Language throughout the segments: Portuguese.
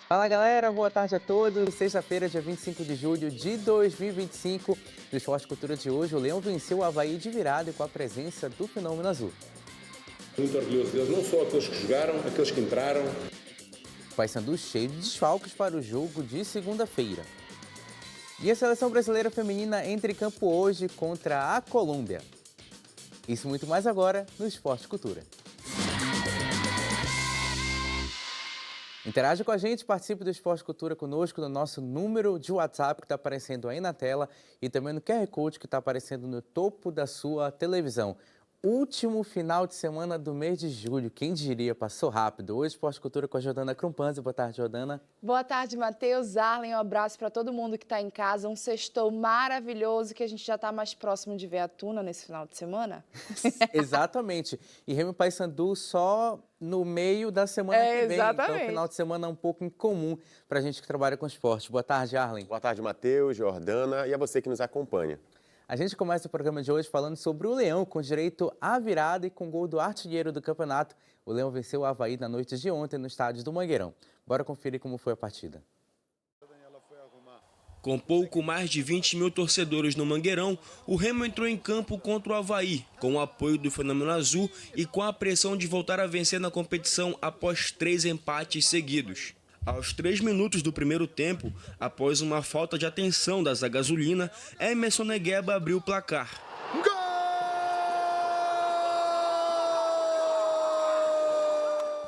Fala galera, boa tarde a todos. Sexta-feira, dia 25 de julho de 2025. No Esporte Cultura de hoje, o Leão venceu o Avaí de virada e com a presença do Fenômeno Azul. Muito orgulhoso deles, não só aqueles que jogaram, aqueles que entraram. O Paysandu cheio de desfalques para o jogo de segunda-feira. E a seleção brasileira feminina entra em campo hoje contra a Colômbia. Isso e muito mais agora no Esporte Cultura. Interaja com a gente, participe do Esporte Cultura conosco no nosso número de WhatsApp que está aparecendo aí na tela e também no QR Code que está aparecendo no topo da sua televisão. Último final de semana do mês de julho, quem diria, passou rápido. Hoje, Esporte Cultura com a Jordana Crumpanzi. Boa tarde, Jordana. Boa tarde, Matheus, Arlen, um abraço para todo mundo que está em casa, um sextou maravilhoso, que a gente já está mais próximo de ver a Tuna nesse final de semana. Exatamente. E Remo e Paysandu só no meio da semana que vem. Exatamente. Então, final de semana é um pouco incomum para a gente que trabalha com esporte. Boa tarde, Arlen. Boa tarde, Matheus, Jordana e a você que nos acompanha. A gente começa o programa de hoje falando sobre o Leão, com direito à virada e com gol do artilheiro do campeonato. O Leão venceu o Avaí na noite de ontem no estádio do Mangueirão. Bora conferir como foi a partida. Com pouco mais de 20 mil torcedores no Mangueirão, o Remo entrou em campo contra o Avaí, com o apoio do Fenômeno Azul e com a pressão de voltar a vencer na competição após 3 empates seguidos. Aos 3 minutos do primeiro tempo, após uma falta de atenção da zaga azulina, Emerson Negueba abriu o placar.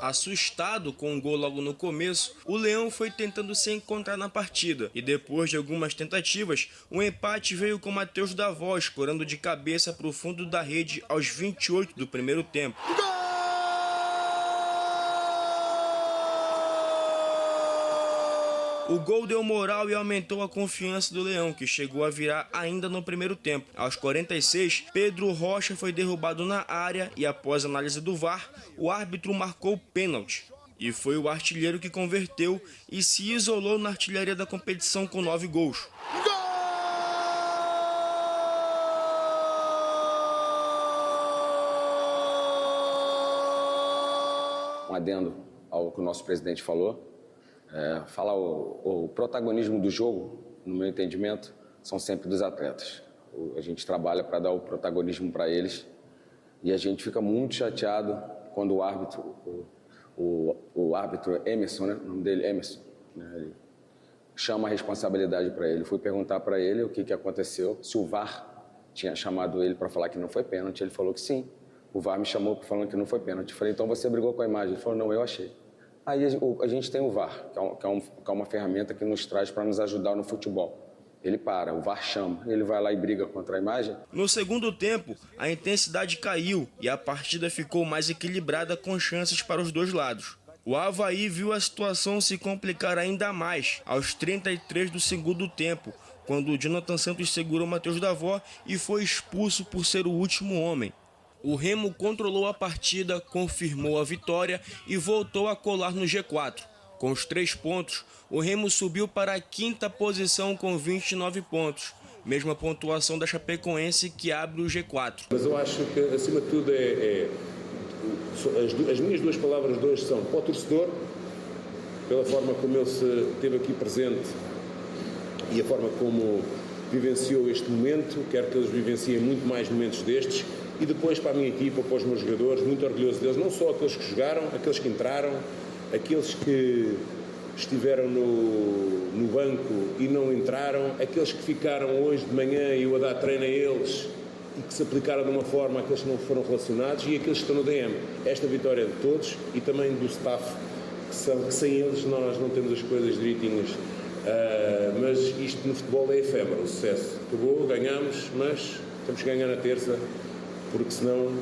Assustado com o gol logo no começo, o Leão foi tentando se encontrar na partida e depois de algumas tentativas, o empate veio com Matheus Davó escorando de cabeça para o fundo da rede aos 28 do primeiro tempo. O gol deu moral e aumentou a confiança do Leão, que chegou a virar ainda no primeiro tempo. Aos 46, Pedro Rocha foi derrubado na área e após análise do VAR, o árbitro marcou o pênalti. E foi o artilheiro que converteu e se isolou na artilharia da competição com 9 gols. Um adendo ao que o nosso presidente falou. O protagonismo do jogo, no meu entendimento, são sempre dos atletas. A gente trabalha para dar o protagonismo para eles e a gente fica muito chateado quando o árbitro, o árbitro Emerson, né, o nome dele é Emerson, né, ele chama a responsabilidade para ele. Fui perguntar para ele o que aconteceu, se o VAR tinha chamado ele para falar que não foi pênalti. Ele falou que sim. O VAR me chamou falando que não foi pênalti. Eu falei, então você brigou com a imagem? Ele falou, não, eu achei. Aí a gente tem o VAR, que é uma ferramenta que nos traz para nos ajudar no futebol. Ele para, o VAR chama, ele vai lá e briga contra a imagem. No segundo tempo, a intensidade caiu e a partida ficou mais equilibrada com chances para os dois lados. O Avaí viu a situação se complicar ainda mais aos 33 do segundo tempo, quando o Jonathan Santos segurou Matheus Davó e foi expulso por ser o último homem. O Remo controlou a partida, confirmou a vitória e voltou a colar no G4. Com os 3 pontos, o Remo subiu para a 5ª posição com 29 pontos, mesma pontuação da Chapecoense que abre o G4. Mas eu acho que, acima de tudo, as minhas 2 palavras de hoje são para o torcedor, pela forma como ele esteve aqui presente e a forma como vivenciou este momento, quero que eles vivenciem muito mais momentos destes. E depois para a minha equipa, para os meus jogadores, muito orgulhoso deles, não só aqueles que jogaram, aqueles que entraram, aqueles que estiveram no banco e não entraram, aqueles que ficaram hoje de manhã e eu a dar treino a eles e que se aplicaram de uma forma àqueles que não foram relacionados e aqueles que estão no DM. Esta vitória é de todos e também do staff, que sem eles nós não temos as coisas direitinhas. Mas isto no futebol é efêmero, o sucesso. Acabou, ganhamos, mas temos que ganhar na terça, porque senão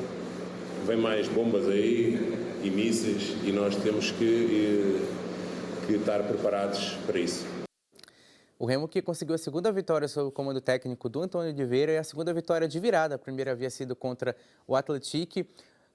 vem mais bombas aí e mísseis e nós temos que estar preparados para isso. O Remo que conseguiu a segunda vitória sob o comando técnico do Antônio Oliveira e a segunda vitória de virada. A primeira havia sido contra o Atlético,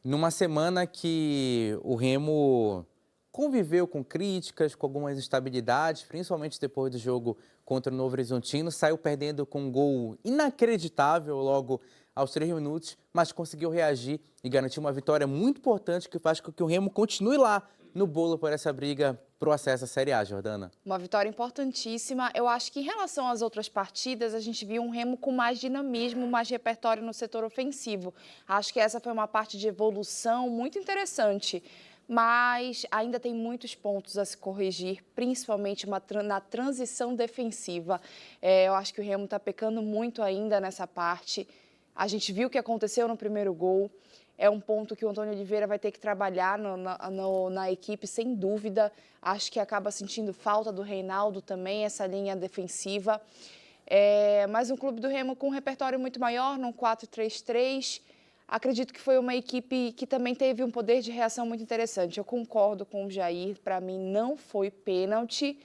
numa semana que o Remo conviveu com críticas, com algumas instabilidades, principalmente depois do jogo contra o Novo Horizontino. Saiu perdendo com um gol inacreditável logo aos 3 minutos, mas conseguiu reagir e garantir uma vitória muito importante que faz com que o Remo continue lá no bolo por essa briga para o acesso à Série A, Jordana. Uma vitória importantíssima. Eu acho que em relação às outras partidas, a gente viu um Remo com mais dinamismo, mais repertório no setor ofensivo. Acho que essa foi uma parte de evolução muito interessante. Mas ainda tem muitos pontos a se corrigir, principalmente na transição defensiva. Eu acho que o Remo está pecando muito ainda nessa parte. A gente viu o que aconteceu no primeiro gol. É um ponto que o Antônio Oliveira vai ter que trabalhar na equipe, sem dúvida. Acho que acaba sentindo falta do Reinaldo também, essa linha defensiva. Mas um clube do Remo com um repertório muito maior, num 4-3-3. Acredito que foi uma equipe que também teve um poder de reação muito interessante. Eu concordo com o Jair, para mim não foi pênalti,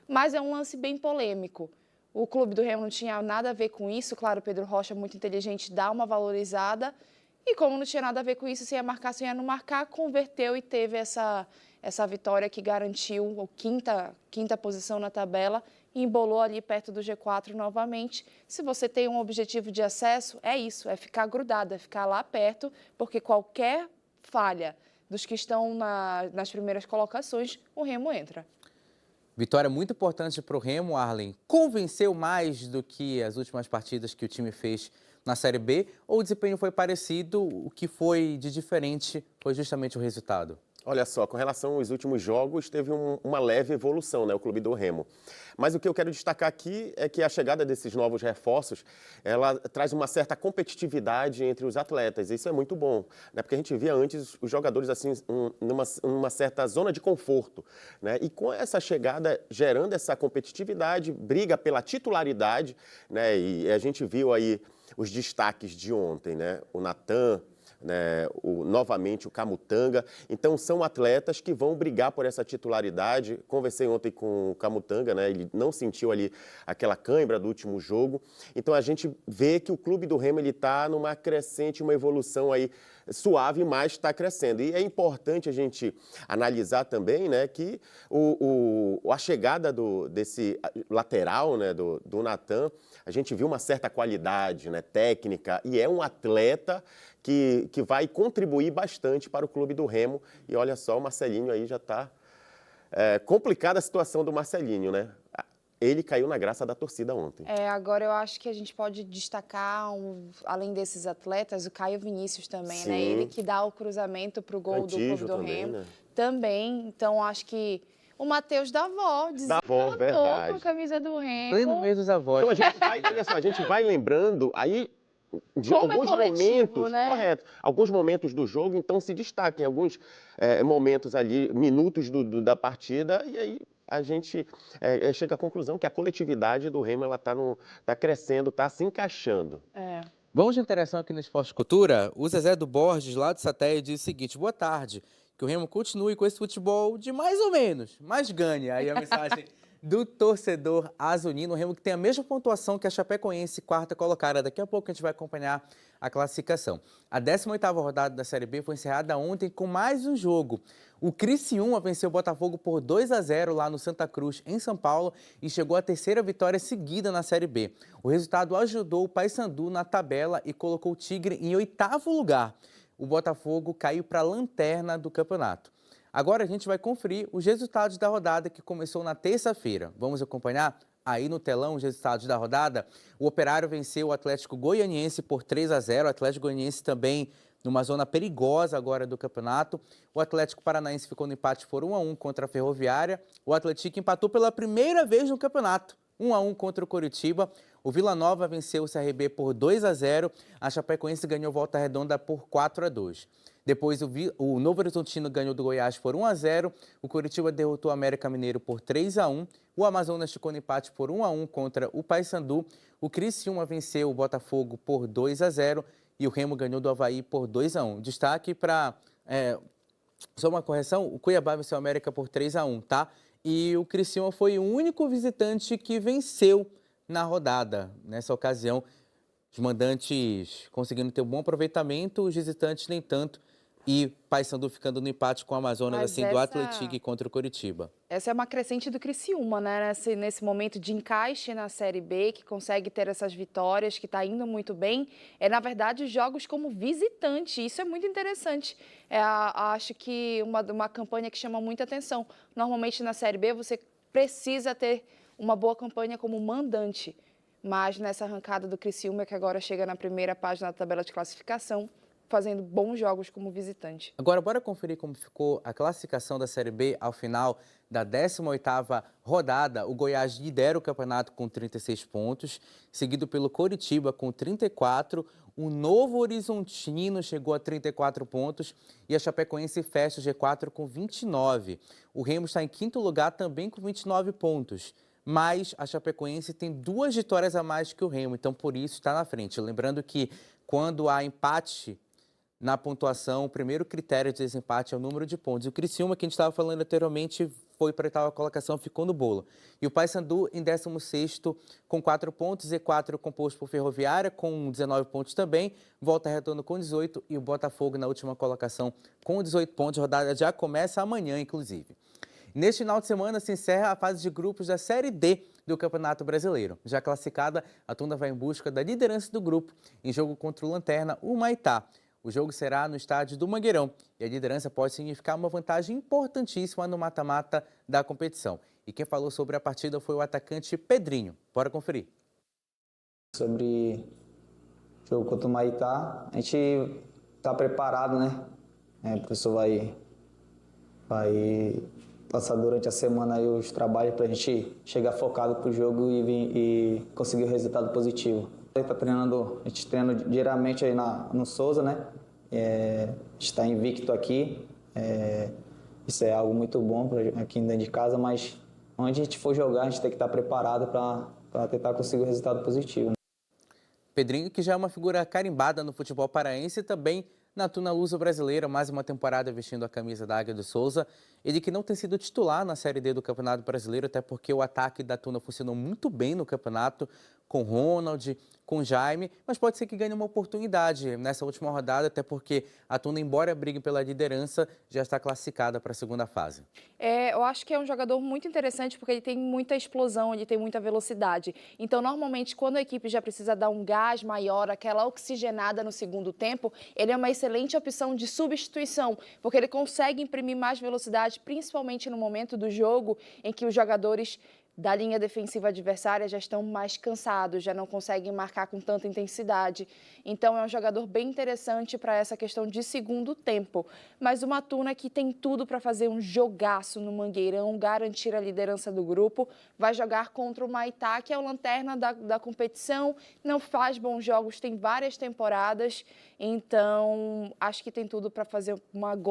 mas é um lance bem polêmico. O clube do Remo não tinha nada a ver com isso. Claro, o Pedro Rocha, muito inteligente, dá uma valorizada. E como não tinha nada a ver com isso, se ia marcar, se ia não marcar, converteu e teve essa vitória que garantiu a quinta posição na tabela e embolou ali perto do G4 novamente. Se você tem um objetivo de acesso, é isso, é ficar grudado, é ficar lá perto, porque qualquer falha dos que estão nas primeiras colocações, o Remo entra. Vitória muito importante para o Remo, Arlen. Convenceu mais do que as últimas partidas que o time fez na Série B, ou o desempenho foi parecido? O que foi de diferente foi justamente o resultado? Olha só, com relação aos últimos jogos, teve uma leve evolução, né, o clube do Remo. Mas o que eu quero destacar aqui é que a chegada desses novos reforços, ela traz uma certa competitividade entre os atletas. Isso é muito bom, né, porque a gente via antes os jogadores assim numa certa zona de conforto, né, e com essa chegada gerando essa competitividade, briga pela titularidade, né, e a gente viu aí os destaques de ontem, né, o Natan, né, novamente o Camutanga. Então são atletas que vão brigar por essa titularidade. Conversei ontem com o Camutanga, né, ele não sentiu ali aquela cãibra do último jogo. Então a gente vê que o clube do Remo está numa crescente, uma evolução aí suave, mas está crescendo. E é importante a gente analisar também, né, que a chegada desse lateral, né, do Natan, a gente viu uma certa qualidade, né, técnica, e é um atleta que vai contribuir bastante para o clube do Remo. E olha só, o Marcelinho aí já está complicada a situação do Marcelinho, né? Ele caiu na graça da torcida ontem. Agora eu acho que a gente pode destacar, além desses atletas, o Caio Vinícius também, Sim. né? Ele que dá o cruzamento para o gol do clube do também, Remo. né? Também, então acho que o Matheus Davó desencantou verdade. com a camisa do Remo. Pleno mês dos avós. Então olha só, a gente vai lembrando aí de Como é alguns coletivo, momentos, né? correto, alguns momentos do jogo, então se destacam alguns momentos ali, minutos da partida, e aí a gente chega à conclusão que a coletividade do Remo ela tá crescendo, está se encaixando. Vamos de interação aqui no Esporte Cultura. O Zezé do Borges, lá do Satéia, diz o seguinte: boa tarde, que o Remo continue com esse futebol de mais ou menos, mas ganhe. Aí a mensagem do torcedor azulino, o Remo que tem a mesma pontuação que a Chapecoense, quarta colocada. Daqui a pouco a gente vai acompanhar a classificação. A 18ª rodada da Série B foi encerrada ontem com mais um jogo. O Criciúma venceu o Botafogo por 2-0 lá no Santa Cruz, em São Paulo, e chegou à terceira vitória seguida na Série B. O resultado ajudou o Paysandu na tabela e colocou o Tigre em 8º lugar. O Botafogo caiu para a lanterna do campeonato. Agora a gente vai conferir os resultados da rodada que começou na terça-feira. Vamos acompanhar aí no telão os resultados da rodada. O Operário venceu o Atlético Goianiense por 3-0. O Atlético Goianiense também numa zona perigosa agora do campeonato. O Atlético Paranaense ficou no empate por 1-1 contra a Ferroviária. O Atlético empatou pela primeira vez no campeonato, 1-1 contra o Coritiba. O Vila Nova venceu o CRB por 2-0. A Chapecoense ganhou Volta Redonda por 4-2. Depois o Novo Horizontino ganhou do Goiás por 1-0. O Coritiba derrotou o América Mineiro por 3-1. O Amazonas ficou no empate por 1-1 contra o Paysandu. O Criciúma venceu o Botafogo por 2-0. E o Remo ganhou do Avaí por 2-1. Destaque para... só uma correção, o Cuiabá venceu o América por 3-1, tá? E o Criciúma foi o único visitante que venceu na rodada. Nessa ocasião, os mandantes conseguindo ter um bom aproveitamento, os visitantes nem tanto. E Paysandu ficando no empate com o Amazonas, Mas assim, do Atlético contra o Coritiba. Essa é uma crescente do Criciúma, né? Nesse momento de encaixe na Série B, que consegue ter essas vitórias, que está indo muito bem. É, na verdade, jogos como visitante. Isso é muito interessante. Acho que uma campanha que chama muita atenção. Normalmente, na Série B, você precisa ter uma boa campanha como mandante. Mas nessa arrancada do Criciúma, que agora chega na primeira página da tabela de classificação, fazendo bons jogos como visitante. Agora, bora conferir como ficou a classificação da Série B ao final da 18ª rodada. O Goiás lidera o campeonato com 36 pontos, seguido pelo Coritiba com 34. O Novo Horizontino chegou a 34 pontos e a Chapecoense fecha o G4 com 29. O Remo está em quinto lugar também com 29 pontos. Mas a Chapecoense tem 2 vitórias a mais que o Remo, então por isso está na frente. Lembrando que quando há empate na pontuação, o primeiro critério de desempate é o número de pontos. O Criciúma, que a gente estava falando anteriormente, foi para a oitava colocação, ficou no bolo. E o Paysandu em 16º com 4 pontos, Z4 composto por Ferroviária com 19 pontos também, Volta Redonda com 18 e o Botafogo na última colocação com 18 pontos. A rodada já começa amanhã, inclusive. Neste final de semana se encerra a fase de grupos da Série D do Campeonato Brasileiro. Já classificada, a Tuna vai em busca da liderança do grupo em jogo contra o Lanterna, o Humaitá. O jogo será no estádio do Mangueirão e a liderança pode significar uma vantagem importantíssima no mata-mata da competição. E quem falou sobre a partida foi o atacante Pedrinho. Bora conferir. Sobre o jogo contra o Humaitá, a gente está preparado, né? O professor vai passar durante a semana aí os trabalhos para a gente chegar focado para o jogo e conseguir o resultado positivo. A gente treina diariamente aí no Souza, né? A gente está invicto aqui. Isso é algo muito bom aqui dentro de casa, mas onde a gente for jogar, a gente tem que estar preparado para tentar conseguir o resultado positivo. Pedrinho, que já é uma figura carimbada no futebol paraense e também na Tuna Luso brasileira, mais uma temporada vestindo a camisa da Águia do Souza. Ele que não tem sido titular na Série D do Campeonato Brasileiro, até porque o ataque da Tuna funcionou muito bem no campeonato, com Ronald, com Jaime, mas pode ser que ganhe uma oportunidade nessa última rodada, até porque a Tuna, embora brigue pela liderança, já está classificada para a segunda fase. Eu acho que é um jogador muito interessante porque ele tem muita explosão, ele tem muita velocidade. Então, normalmente, quando a equipe já precisa dar um gás maior, aquela oxigenada no segundo tempo, ele é uma excelente opção de substituição, porque ele consegue imprimir mais velocidade, principalmente no momento do jogo em que os jogadores da linha defensiva adversária já estão mais cansados, já não conseguem marcar com tanta intensidade. Então, é um jogador bem interessante para essa questão de segundo tempo. Mas uma Tuna que tem tudo para fazer um jogaço no Mangueirão, garantir a liderança do grupo, vai jogar contra o Humaitá, que é o lanterna da competição, não faz bons jogos, tem várias temporadas, então acho que tem tudo para fazer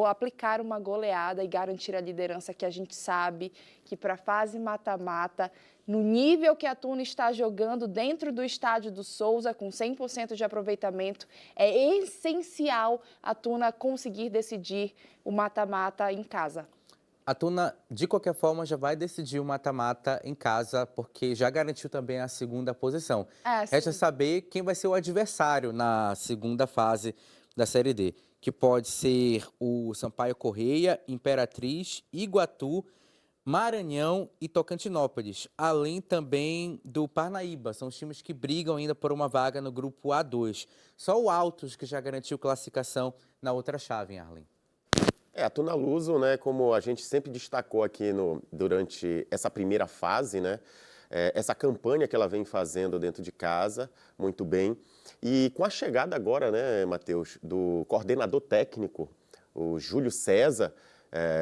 aplicar uma goleada e garantir a liderança, que a gente sabe que para a fase mata-mata, no nível que a Tuna está jogando dentro do estádio do Souza, com 100% de aproveitamento, é essencial a Tuna conseguir decidir o mata-mata em casa. A Tuna, de qualquer forma, já vai decidir o mata-mata em casa, porque já garantiu também a segunda posição. Resta saber quem vai ser o adversário na segunda fase da Série D, que pode ser o Sampaio Correia, Imperatriz, Iguatu, Maranhão e Tocantinópolis, além também do Parnaíba. São os times que brigam ainda por uma vaga no grupo A2. Só o Altos que já garantiu classificação na outra chave, hein, Arlen? A Tuna Luso, né, como a gente sempre destacou aqui durante essa primeira fase, né, essa campanha que ela vem fazendo dentro de casa, muito bem. E com a chegada agora, né, Matheus, do coordenador técnico, o Júlio César,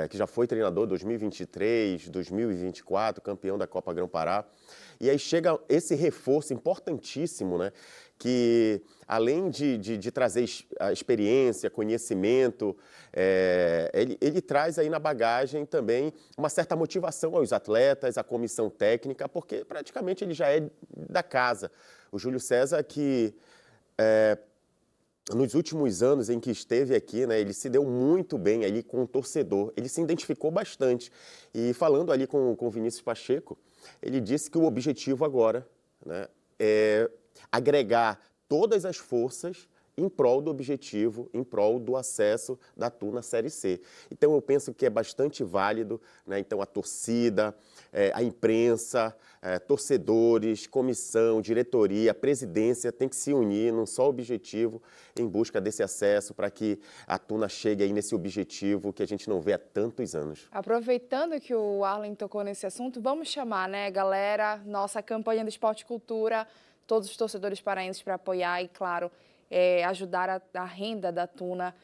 que já foi treinador 2023, 2024, campeão da Copa Grão-Pará. E aí chega esse reforço importantíssimo, né? Que além de trazer a experiência, conhecimento, ele traz aí na bagagem também uma certa motivação aos atletas, à comissão técnica, porque praticamente ele já é da casa. O Júlio César que... nos últimos anos em que esteve aqui, né, ele se deu muito bem ali com o torcedor, ele se identificou bastante. E falando ali com o Vinícius Pacheco, ele disse que o objetivo agora, né, é agregar todas as forças em prol do objetivo, em prol do acesso da Tuna à Série C. Então eu penso que é bastante válido, né? Então a torcida, a imprensa, torcedores, comissão, diretoria, presidência tem que se unir num só objetivo em busca desse acesso para que a Tuna chegue aí nesse objetivo que a gente não vê há tantos anos. Aproveitando que o Arlen tocou nesse assunto, vamos chamar, né, galera, nossa campanha do Esporte e Cultura, todos os torcedores paraenses para apoiar e, claro, ajudar a renda da Tuna,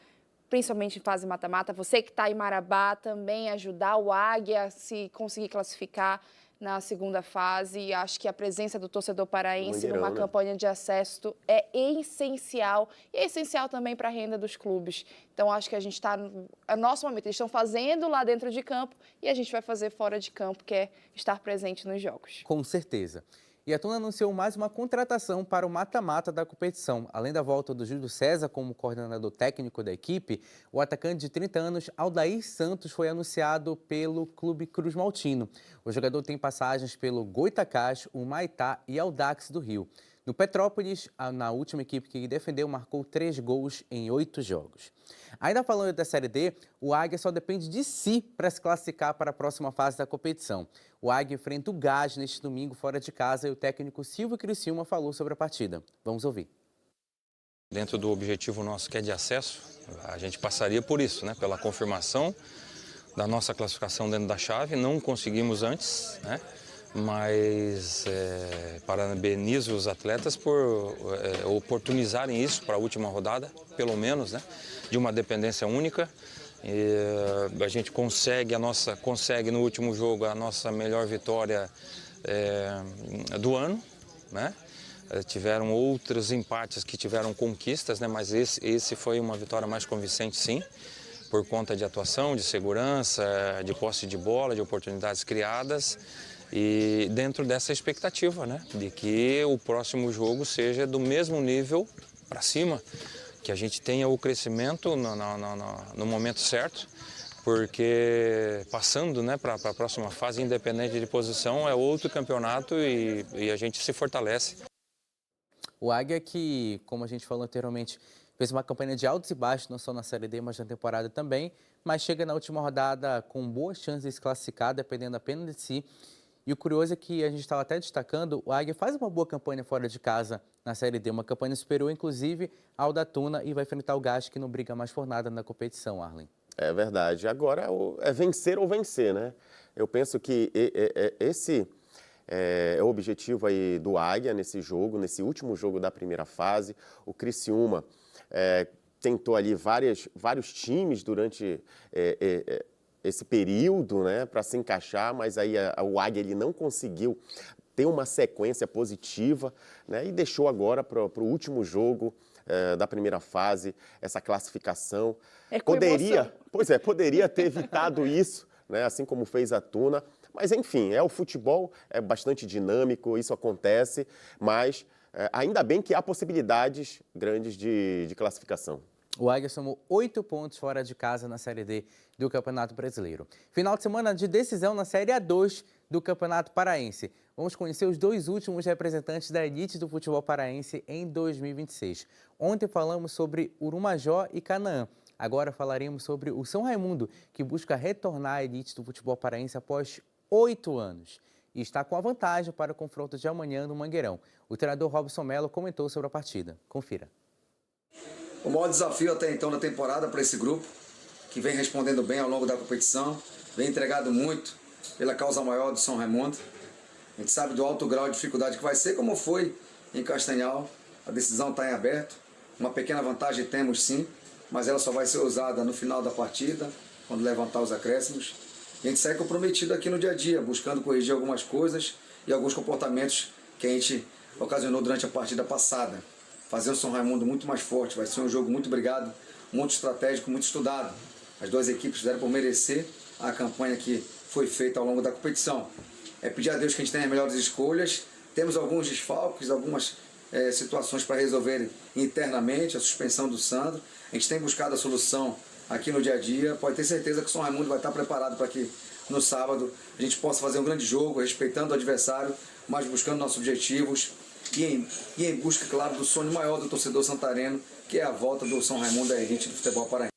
principalmente em fase mata-mata. Você que está em Marabá também ajudar o Águia se conseguir classificar na segunda fase. Acho que a presença do torcedor paraense numa campanha de acesso é essencial e é essencial também para a renda dos clubes. Então, acho que a gente está no nosso momento. Eles estão fazendo lá dentro de campo e a gente vai fazer fora de campo, que é estar presente nos jogos. Com certeza. E a Tuna anunciou mais uma contratação para o mata-mata da competição. Além da volta do Júlio César como coordenador técnico da equipe, o atacante de 30 anos, Aldair Santos, foi anunciado pelo Clube Cruz Maltino. O jogador tem passagens pelo Goitacás, o Maitá e Audax do Rio. No Petrópolis, na última equipe que defendeu, marcou 3 gols em 8 jogos. Ainda falando da Série D, o Águia só depende de si para se classificar para a próxima fase da competição. O Águia enfrenta o Gás neste domingo fora de casa e o técnico Silvio Criciúma falou sobre a partida. Vamos ouvir. Dentro do objetivo nosso que é de acesso, a gente passaria por isso, né? Pela confirmação da nossa classificação dentro da chave. Não conseguimos antes, né? Mas parabenizo os atletas por oportunizarem isso para a última rodada, pelo menos, né? De uma dependência única. E a gente consegue no último jogo a nossa melhor vitória do ano, né? Tiveram outros empates que tiveram conquistas, né? Mas esse foi uma vitória mais convincente, sim, por conta de atuação, de segurança, de posse de bola, de oportunidades criadas. E dentro dessa expectativa, né, de que o próximo jogo seja do mesmo nível para cima, que a gente tenha o crescimento no momento certo, porque passando, né, para a próxima fase, independente de posição, é outro campeonato e a gente se fortalece. O Águia que, como a gente falou anteriormente, fez uma campanha de altos e baixos, não só na Série D, mas na temporada também, mas chega na última rodada com boas chances de se classificar, dependendo apenas de si. E o curioso é que a gente estava até destacando, o Águia faz uma boa campanha fora de casa na Série D, uma campanha superior, inclusive, ao da Tuna, e vai enfrentar o Gás, que não briga mais por nada na competição, Arlen. É verdade. Agora é vencer ou vencer, né? Eu penso que esse é o objetivo aí do Águia nesse jogo, nesse último jogo da primeira fase. O Criciúma tentou ali vários times durante esse período, né, para se encaixar, mas aí o Águia ele não conseguiu ter uma sequência positiva, né, e deixou agora para o último jogo da primeira fase essa classificação. Poderia ter evitado isso, né, assim como fez a Tuna, mas enfim, o futebol é bastante dinâmico, isso acontece, mas ainda bem que há possibilidades grandes de classificação. O Águia somou 8 pontos fora de casa na Série D do Campeonato Brasileiro. Final de semana de decisão na Série A2 do Campeonato Paraense. Vamos conhecer os 2 últimos representantes da elite do futebol paraense em 2026. Ontem falamos sobre Urumajó e Canaã. Agora falaremos sobre o São Raimundo, que busca retornar à elite do futebol paraense após 8 anos. E está com a vantagem para o confronto de amanhã no Mangueirão. O treinador Robson Melo comentou sobre a partida. Confira. O maior desafio até então da temporada para esse grupo, que vem respondendo bem ao longo da competição, vem entregado muito pela causa maior do São Raimundo. A gente sabe do alto grau de dificuldade que vai ser, como foi em Castanhal. A decisão está em aberto, uma pequena vantagem temos sim, mas ela só vai ser usada no final da partida, quando levantar os acréscimos. E a gente segue comprometido aqui no dia a dia, buscando corrigir algumas coisas e alguns comportamentos que a gente ocasionou durante a partida passada. Fazer o São Raimundo muito mais forte, vai ser um jogo muito brigado, muito estratégico, muito estudado. As 2 equipes fizeram por merecer a campanha que foi feita ao longo da competição. É pedir a Deus que a gente tenha as melhores escolhas. Temos alguns desfalques, algumas situações para resolver internamente, a suspensão do Sandro. A gente tem buscado a solução aqui no dia a dia. Pode ter certeza que o São Raimundo vai estar preparado para que no sábado a gente possa fazer um grande jogo, respeitando o adversário, mas buscando nossos objetivos e em busca, claro, do sonho maior do torcedor santareno, que é a volta do São Raimundo à elite do futebol paraense.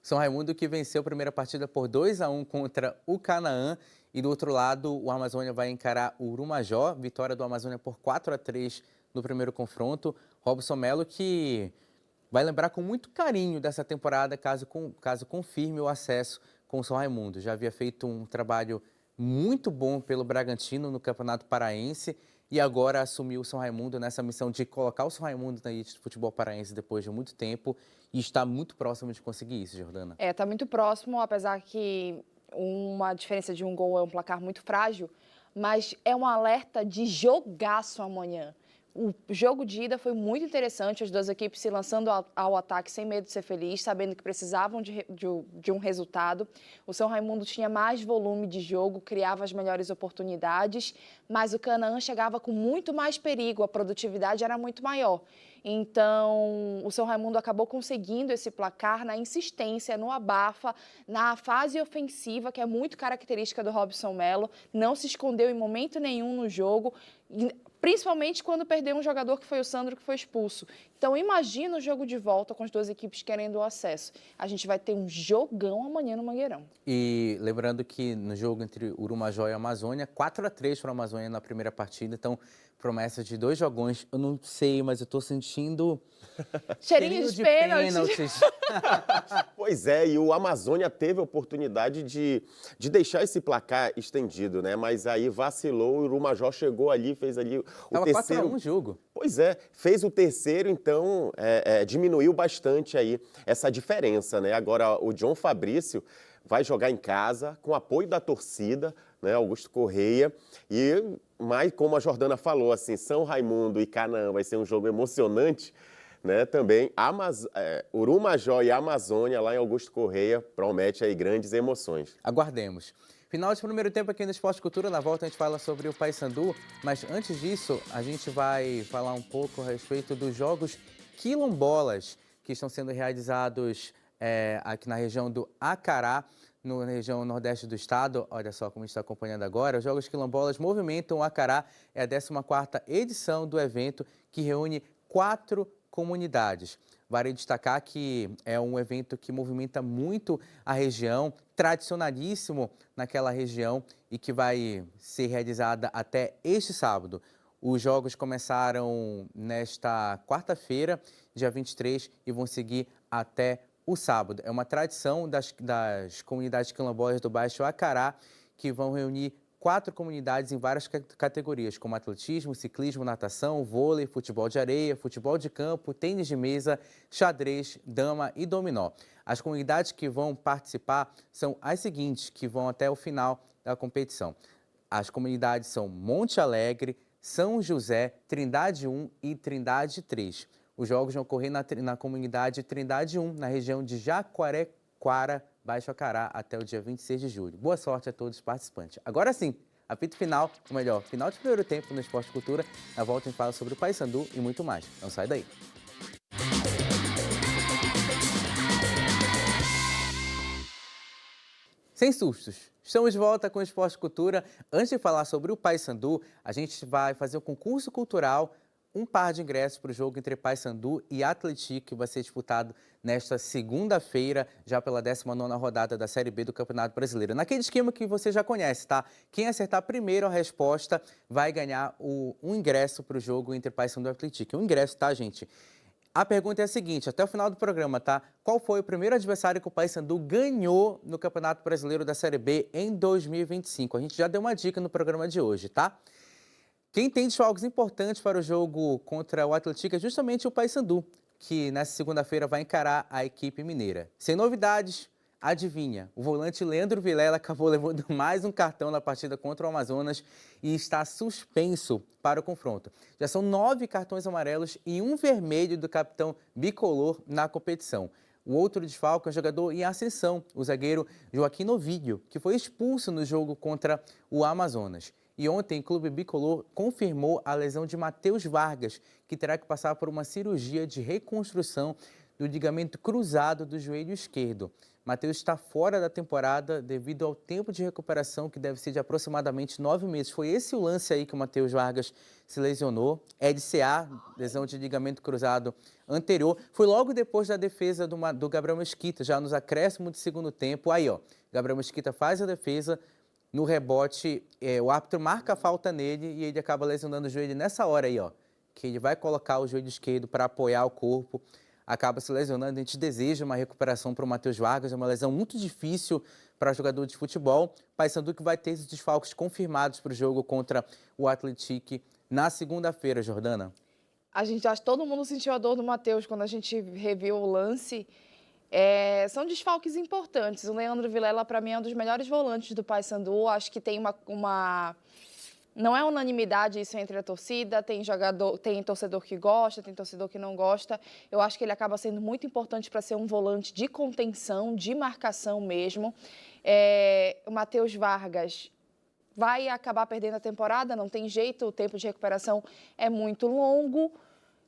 São Raimundo que venceu a primeira partida por 2-1 contra o Canaã. E do outro lado, o Amazônia vai encarar o Urumajó. Vitória do Amazônia por 4-3 no primeiro confronto. Robson Melo que vai lembrar com muito carinho dessa temporada, caso confirme o acesso com o São Raimundo. Já havia feito um trabalho muito bom pelo Bragantino no Campeonato Paraense e agora assumiu o São Raimundo nessa missão de colocar o São Raimundo na elite do futebol paraense depois de muito tempo e está muito próximo de conseguir isso, Jordana. Está muito próximo, apesar que uma diferença de um gol é um placar muito frágil, mas é um alerta de jogaço amanhã. O jogo de ida foi muito interessante, as duas equipes se lançando ao ataque sem medo de ser feliz, sabendo que precisavam de um resultado. O São Raimundo tinha mais volume de jogo, criava as melhores oportunidades, mas o Canaã chegava com muito mais perigo, a produtividade era muito maior. Então, o São Raimundo acabou conseguindo esse placar na insistência, no abafa, na fase ofensiva, que é muito característica do Robson Melo, não se escondeu em momento nenhum no jogo, principalmente quando perdeu um jogador que foi o Sandro, que foi expulso. Então, imagina o jogo de volta com as duas equipes querendo o acesso. A gente vai ter um jogão amanhã no Mangueirão. E lembrando que no jogo entre Urumajó e Amazônia, 4-3 para a Amazônia na primeira partida, então promessa de 2 jogões. Eu não sei, mas eu tô sentindo cheirinho de pênaltis. Pois é, e o Amazônia teve a oportunidade de deixar esse placar estendido, né? Mas aí vacilou, o Urumajó chegou ali, fez ali o terceiro. 4-1 o jogo. Pois é, fez o terceiro, então diminuiu bastante aí essa diferença, né? Agora o John Fabrício vai jogar em casa, com apoio da torcida, né? Augusto Correia, mas como a Jordana falou, assim, São Raimundo e Canaã vai ser um jogo emocionante, né? Também Urumajó e Amazônia lá em Augusto Correia promete aí grandes emoções. Aguardemos. Final de primeiro tempo aqui no Esporte Cultura, na volta a gente fala sobre o Paysandu, mas antes disso a gente vai falar um pouco a respeito dos jogos quilombolas que estão sendo realizados aqui na região do Acará, na região nordeste do estado. Olha só como a gente está acompanhando agora. Os Jogos Quilombolas movimentam o Acará, é a 14ª edição do evento que reúne 4 comunidades. Vale destacar que é um evento que movimenta muito a região, tradicionalíssimo naquela região e que vai ser realizada até este sábado. Os jogos começaram nesta quarta-feira, dia 23, e vão seguir até o sábado. É uma tradição das comunidades quilombolas do Baixo Acará, que vão reunir 4 comunidades em várias categorias, como atletismo, ciclismo, natação, vôlei, futebol de areia, futebol de campo, tênis de mesa, xadrez, dama e dominó. As comunidades que vão participar são as seguintes, que vão até o final da competição. As comunidades são Monte Alegre, São José, Trindade 1 e Trindade 3. Os jogos vão ocorrer na comunidade Trindade 1, na região de Jacarequara, Baixo Acará, até o dia 26 de julho. Boa sorte a todos os participantes. Agora sim, apito final, ou melhor, final de primeiro tempo no Esporte Cultura. Na volta a gente fala sobre o Paysandu e muito mais. Não sai daí. Sem sustos, estamos de volta com o Esporte Cultura. Antes de falar sobre o Paysandu, a gente vai fazer um concurso cultural, um par de ingressos para o jogo entre Paysandu e Atlético, que vai ser disputado nesta segunda-feira, já pela 19ª rodada da Série B do Campeonato Brasileiro. Naquele esquema que você já conhece, tá? Quem acertar primeiro a resposta vai ganhar um ingresso para o jogo entre Paysandu e Atlético. Um ingresso, tá, gente? A pergunta é a seguinte, até o final do programa, tá? Qual foi o primeiro adversário que o Paysandu ganhou no Campeonato Brasileiro da Série B em 2025? A gente já deu uma dica no programa de hoje, tá? Quem tem desfalques importantes para o jogo contra o Atlético é justamente o Paysandu, que nessa segunda-feira vai encarar a equipe mineira. Sem novidades, adivinha, o volante Leandro Vilela acabou levando mais um cartão na partida contra o Amazonas e está suspenso para o confronto. Já são 9 cartões amarelos e um vermelho do capitão bicolor na competição. O outro desfalque é o jogador em ascensão, o zagueiro Joaquim Novídio, que foi expulso no jogo contra o Amazonas. E ontem o clube bicolor confirmou a lesão de Matheus Vargas, que terá que passar por uma cirurgia de reconstrução do ligamento cruzado do joelho esquerdo. Matheus está fora da temporada devido ao tempo de recuperação, que deve ser de aproximadamente 9 meses. Foi esse o lance aí que o Matheus Vargas se lesionou. LCA, lesão de ligamento cruzado anterior. Foi logo depois da defesa do Gabriel Mesquita, já nos acréscimos de segundo tempo. Aí, ó, Gabriel Mesquita faz a defesa. No rebote, o árbitro marca a falta nele e ele acaba lesionando o joelho nessa hora aí, ó. Que ele vai colocar o joelho esquerdo para apoiar o corpo. Acaba se lesionando. A gente deseja uma recuperação para o Matheus Vargas. É uma lesão muito difícil para jogador de futebol. Paysandu que vai ter esses desfalques confirmados para o jogo contra o Atlético na segunda-feira, Jordana. Acho que todo mundo sentiu a dor do Matheus quando a gente reviu o lance. São desfalques importantes. O Leandro Vilela, para mim, é um dos melhores volantes do Paysandu. Acho que tem não é unanimidade isso entre a torcida, tem torcedor que gosta, tem torcedor que não gosta. Eu acho que ele acaba sendo muito importante para ser um volante de contenção, de marcação mesmo. O Matheus Vargas vai acabar perdendo a temporada, não tem jeito, o tempo de recuperação é muito longo.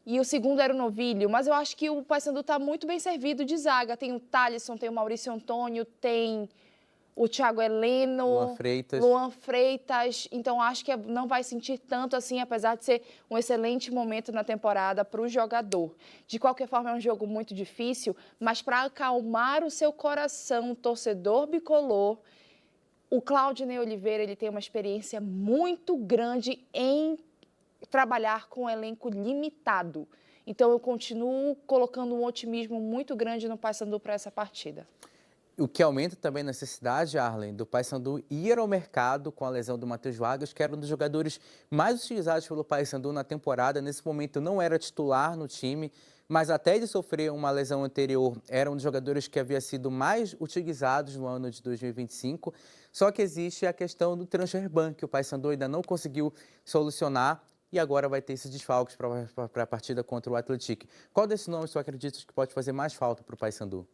E o segundo era o Novilho, mas eu acho que o Paysandu está muito bem servido de zaga. Tem o Thalisson, tem o Maurício Antônio, tem o Thiago Heleno, Luan Freitas. Então, acho que não vai sentir tanto assim, apesar de ser um excelente momento na temporada para o jogador. De qualquer forma, é um jogo muito difícil, mas para acalmar o seu coração, torcedor bicolor, o Claudinei Oliveira ele tem uma experiência muito grande em trabalhar com um elenco limitado. Então, eu continuo colocando um otimismo muito grande no Paysandu para essa partida. O que aumenta também a necessidade, Arlen, do Paysandu ir ao mercado com a lesão do Matheus Vargas, que era um dos jogadores mais utilizados pelo Paysandu na temporada. Nesse momento não era titular no time, mas até ele sofrer uma lesão anterior, era um dos jogadores que havia sido mais utilizados no ano de 2025. Só que existe a questão do transfer ban, que o Paysandu ainda não conseguiu solucionar. E agora vai ter esses desfalques para a partida contra o Atlético. Qual desses nomes tu acreditas que pode fazer mais falta para o Paysandu?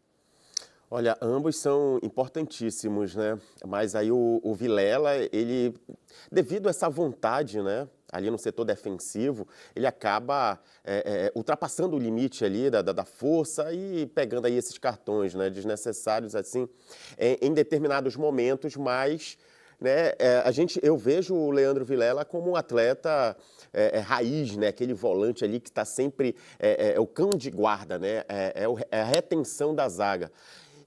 Olha, ambos são importantíssimos, né? Mas aí o Vilela, ele, devido a essa vontade, né? Ali no setor defensivo, ele acaba ultrapassando o limite ali da força e pegando aí esses cartões, né? Desnecessários, assim, em determinados momentos, mas... né, eu vejo o Leandro Vilela como um atleta raiz, né, aquele volante ali que está sempre, o cão de guarda, né, é a retenção da zaga.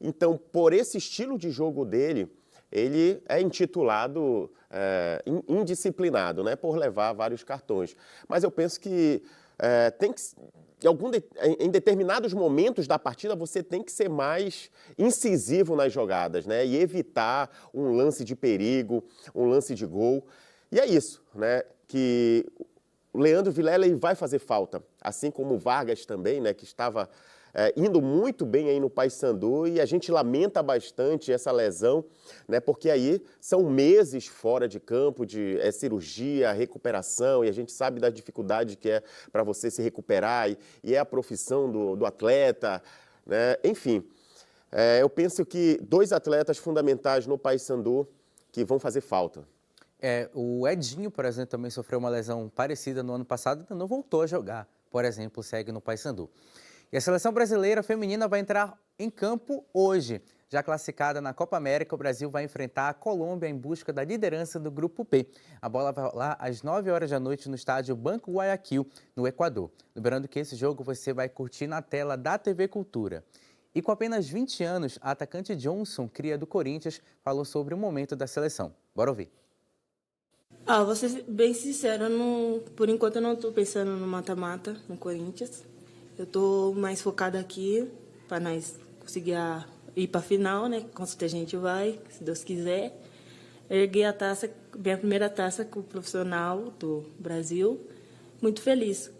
Então, por esse estilo de jogo dele, ele é intitulado indisciplinado, né, por levar vários cartões. Mas eu penso que tem que... em determinados momentos da partida, você tem que ser mais incisivo nas jogadas, né? E evitar um lance de perigo, um lance de gol. E é isso, né? Que o Leandro Vilela ele vai fazer falta, assim como o Vargas também, né? Que estava indo muito bem aí no Paysandu, e a gente lamenta bastante essa lesão, né? Porque aí são meses fora de campo, de cirurgia, recuperação, e a gente sabe da dificuldade que é para você se recuperar, e é a profissão do atleta, né? Enfim, eu penso que 2 atletas fundamentais no Paysandu que vão fazer falta. O Edinho, por exemplo, também sofreu uma lesão parecida no ano passado e não voltou a jogar, por exemplo, segue no Paysandu. E a seleção brasileira feminina vai entrar em campo hoje. Já classificada na Copa América, o Brasil vai enfrentar a Colômbia em busca da liderança do Grupo P. A bola vai rolar às 9 horas da noite no estádio Banco Guayaquil, no Equador. Lembrando que esse jogo você vai curtir na tela da TV Cultura. E com apenas 20 anos, a atacante Johnson, cria do Corinthians, falou sobre o momento da seleção. Bora ouvir. Vou ser bem sincera, por enquanto eu não estou pensando no mata-mata, no Corinthians. Eu estou mais focada aqui para nós conseguir ir para a final, né? Com certeza a gente vai, se Deus quiser. Erguei a taça, minha primeira taça com o profissional do Brasil. Muito feliz.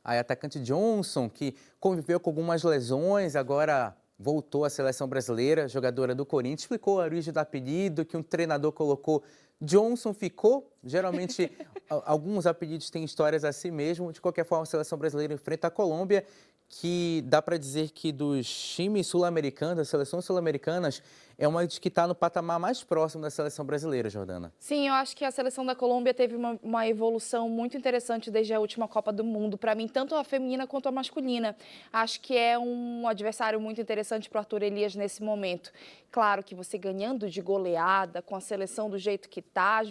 A atacante Johnson, que conviveu com algumas lesões, agora voltou à seleção brasileira, jogadora do Corinthians, explicou a origem do apelido, que um treinador colocou. Johnson ficou, geralmente alguns apelidos têm histórias assim mesmo. De qualquer forma, a seleção brasileira enfrenta a Colômbia, que dá para dizer que dos times sul-americanos, das seleções sul-americanas, é uma que está no patamar mais próximo da seleção brasileira, Jordana. Sim, eu acho que a seleção da Colômbia teve uma evolução muito interessante desde a última Copa do Mundo, para mim, tanto a feminina quanto a masculina. Acho que é um adversário muito interessante para o Arthur Elias nesse momento. Claro que você ganhando de goleada, com a seleção do jeito que está,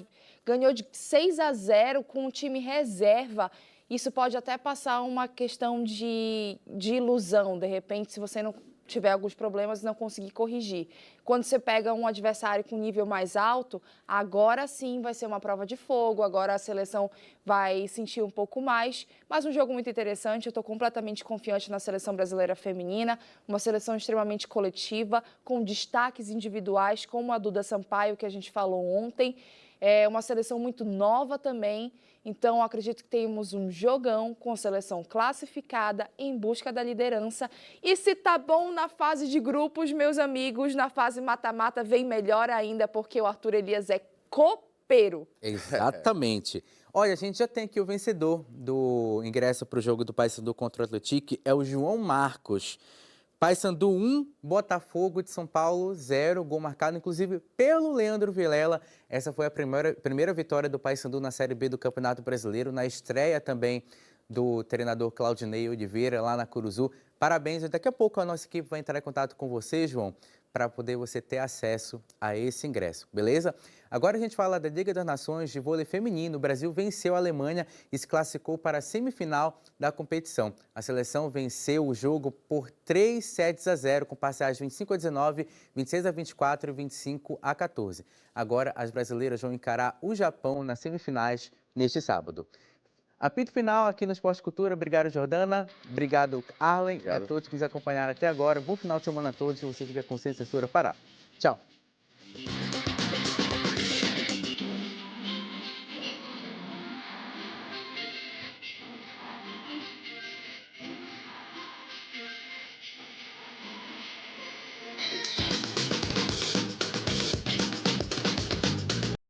ganhou de 6-0 com o time reserva. Isso pode até passar uma questão de ilusão, de repente, se você não tiver alguns problemas e não conseguir corrigir. Quando você pega um adversário com nível mais alto, agora sim vai ser uma prova de fogo, agora a seleção vai sentir um pouco mais, mas um jogo muito interessante, eu estou completamente confiante na seleção brasileira feminina, uma seleção extremamente coletiva, com destaques individuais, como a Duda Sampaio, que a gente falou ontem, é uma seleção muito nova também, então acredito que temos um jogão com a seleção classificada em busca da liderança. E se tá bom na fase de grupos, meus amigos, na fase mata-mata vem melhor ainda, porque o Arthur Elias é copeiro. Exatamente. Olha, a gente já tem aqui o vencedor do ingresso para o jogo do Paysandu contra o Atlético, é o João Marcos. Paysandu 1, Botafogo de São Paulo 0, gol marcado inclusive pelo Leandro Vilela. Essa foi a primeira vitória do Paysandu na Série B do Campeonato Brasileiro, na estreia também do treinador Claudinei Oliveira lá na Curuzu. Parabéns, e daqui a pouco a nossa equipe vai entrar em contato com você, João, para poder você ter acesso a esse ingresso, beleza? Agora a gente fala da Liga das Nações de vôlei feminino. O Brasil venceu a Alemanha e se classificou para a semifinal da competição. A seleção venceu o jogo por 3-0, com passagem 25-19, 26-24 e 25-14. Agora as brasileiras vão encarar o Japão nas semifinais neste sábado. Apito final aqui no Esporte Cultura. Obrigado, Jordana. Obrigado, Arlen. A todos que nos acompanharam até agora. Bom final de semana a todos. Se você tiver consciência, Pará. Tchau.